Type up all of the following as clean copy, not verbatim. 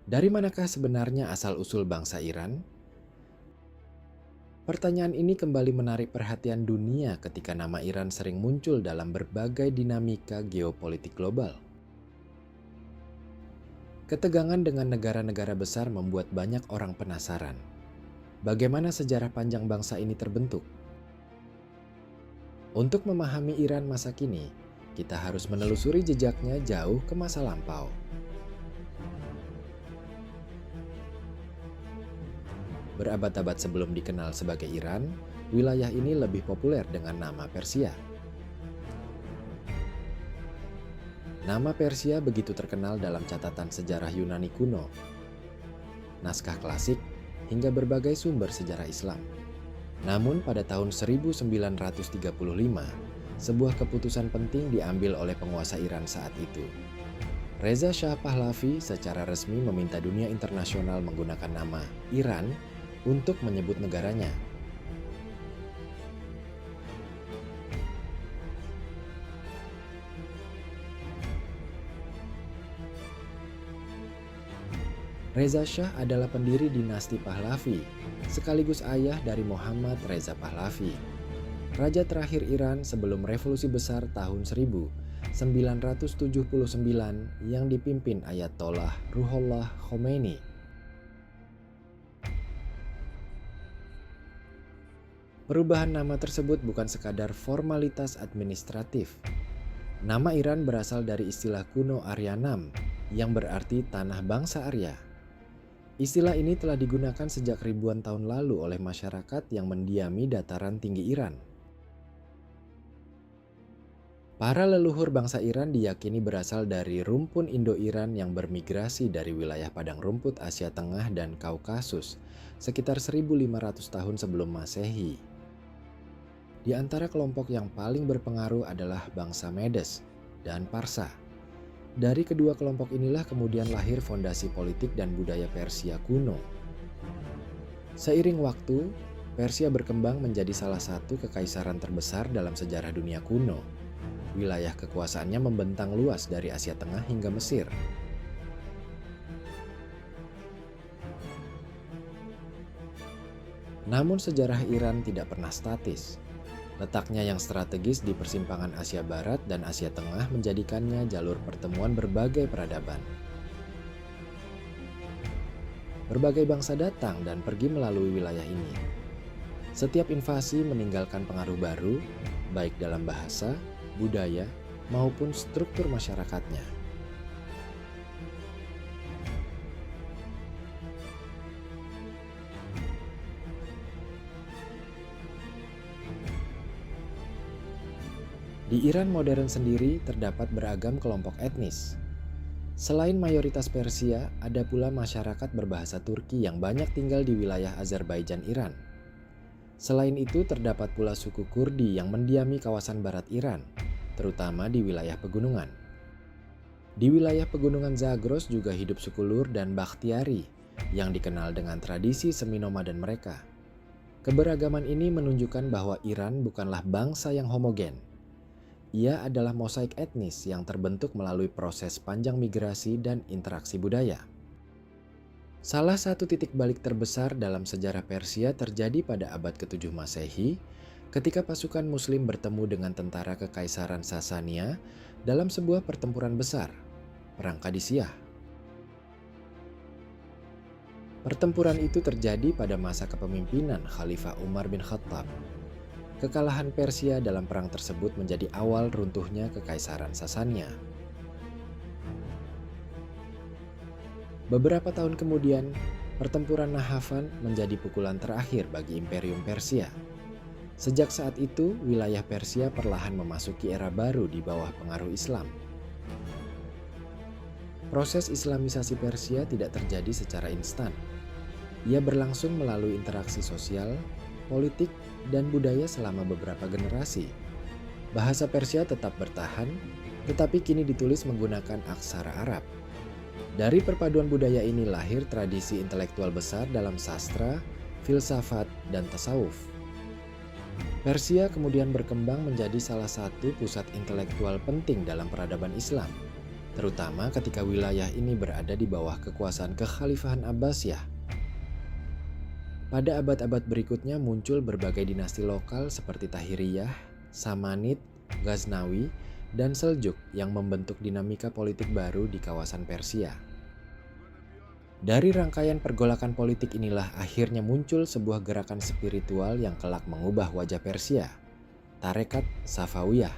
Dari manakah sebenarnya asal-usul bangsa Iran? Pertanyaan ini kembali menarik perhatian dunia ketika nama Iran sering muncul dalam berbagai dinamika geopolitik global. Ketegangan dengan negara-negara besar membuat banyak orang penasaran. Bagaimana sejarah panjang bangsa ini terbentuk? Untuk memahami Iran masa kini, kita harus menelusuri jejaknya jauh ke masa lampau. Berabad-abad sebelum dikenal sebagai Iran, wilayah ini lebih populer dengan nama Persia. Nama Persia begitu terkenal dalam catatan sejarah Yunani kuno, naskah klasik, hingga berbagai sumber sejarah Islam. Namun pada tahun 1935, sebuah keputusan penting diambil oleh penguasa Iran saat itu. Reza Shah Pahlavi secara resmi meminta dunia internasional menggunakan nama Iran untuk menyebut negaranya. Reza Shah adalah pendiri dinasti Pahlavi, sekaligus ayah dari Muhammad Reza Pahlavi, raja terakhir Iran sebelum Revolusi Besar tahun 1979 yang dipimpin Ayatollah Ruhollah Khomeini. Perubahan nama tersebut bukan sekadar formalitas administratif. Nama Iran berasal dari istilah kuno Aryanam yang berarti tanah bangsa Arya. Istilah ini telah digunakan sejak ribuan tahun lalu oleh masyarakat yang mendiami dataran tinggi Iran. Para leluhur bangsa Iran diyakini berasal dari rumpun Indo-Iran yang bermigrasi dari wilayah padang rumput Asia Tengah dan Kaukasus sekitar 1500 tahun sebelum Masehi. Di antara kelompok yang paling berpengaruh adalah bangsa Medes dan Parsa. Dari kedua kelompok inilah kemudian lahir fondasi politik dan budaya Persia kuno. Seiring waktu, Persia berkembang menjadi salah satu kekaisaran terbesar dalam sejarah dunia kuno. Wilayah kekuasaannya membentang luas dari Asia Tengah hingga Mesir. Namun sejarah Iran tidak pernah statis. Letaknya yang strategis di persimpangan Asia Barat dan Asia Tengah menjadikannya jalur pertemuan berbagai peradaban. Berbagai bangsa datang dan pergi melalui wilayah ini. Setiap invasi meninggalkan pengaruh baru, baik dalam bahasa, budaya, maupun struktur masyarakatnya. Di Iran modern sendiri terdapat beragam kelompok etnis. Selain mayoritas Persia, ada pula masyarakat berbahasa Turki yang banyak tinggal di wilayah Azerbaijan Iran. Selain itu terdapat pula suku Kurdi yang mendiami kawasan barat Iran, terutama di wilayah pegunungan. Di wilayah pegunungan Zagros juga hidup suku Lur dan Bakhtiari yang dikenal dengan tradisi semi nomaden mereka. Keberagaman ini menunjukkan bahwa Iran bukanlah bangsa yang homogen. Ia adalah mosaik etnis yang terbentuk melalui proses panjang migrasi dan interaksi budaya. Salah satu titik balik terbesar dalam sejarah Persia terjadi pada abad ke-7 Masehi ketika pasukan Muslim bertemu dengan tentara Kekaisaran Sasania dalam sebuah pertempuran besar, Perang Qadisiyah. Pertempuran itu terjadi pada masa kepemimpinan Khalifah Umar bin Khattab. Kekalahan Persia dalam perang tersebut menjadi awal runtuhnya Kekaisaran Sasania. Beberapa tahun kemudian, pertempuran Nahavan menjadi pukulan terakhir bagi Imperium Persia. Sejak saat itu, wilayah Persia perlahan memasuki era baru di bawah pengaruh Islam. Proses Islamisasi Persia tidak terjadi secara instan. Ia berlangsung melalui interaksi sosial, politik, dan budaya selama beberapa generasi. Bahasa Persia tetap bertahan, tetapi kini ditulis menggunakan aksara Arab. Dari perpaduan budaya ini lahir tradisi intelektual besar dalam sastra, filsafat, dan tasawuf. Persia kemudian berkembang menjadi salah satu pusat intelektual penting dalam peradaban Islam, terutama ketika wilayah ini berada di bawah kekuasaan Kekhalifahan Abbasiyah. Pada abad-abad berikutnya muncul berbagai dinasti lokal seperti Tahiriyah, Samanid, Ghaznawi, dan Seljuk yang membentuk dinamika politik baru di kawasan Persia. Dari rangkaian pergolakan politik inilah akhirnya muncul sebuah gerakan spiritual yang kelak mengubah wajah Persia, Tarekat Safawiyah.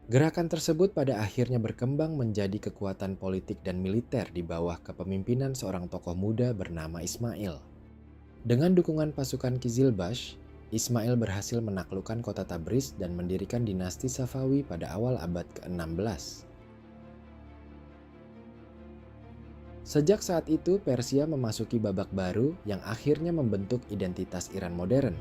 Gerakan tersebut pada akhirnya berkembang menjadi kekuatan politik dan militer di bawah kepemimpinan seorang tokoh muda bernama Ismail. Dengan dukungan pasukan Qizilbash, Ismail berhasil menaklukkan kota Tabriz dan mendirikan dinasti Safawi pada awal abad ke-16. Sejak saat itu, Persia memasuki babak baru yang akhirnya membentuk identitas Iran modern.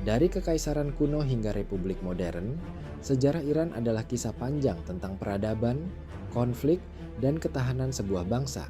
Dari kekaisaran kuno hingga republik modern, sejarah Iran adalah kisah panjang tentang peradaban, konflik, dan ketahanan sebuah bangsa.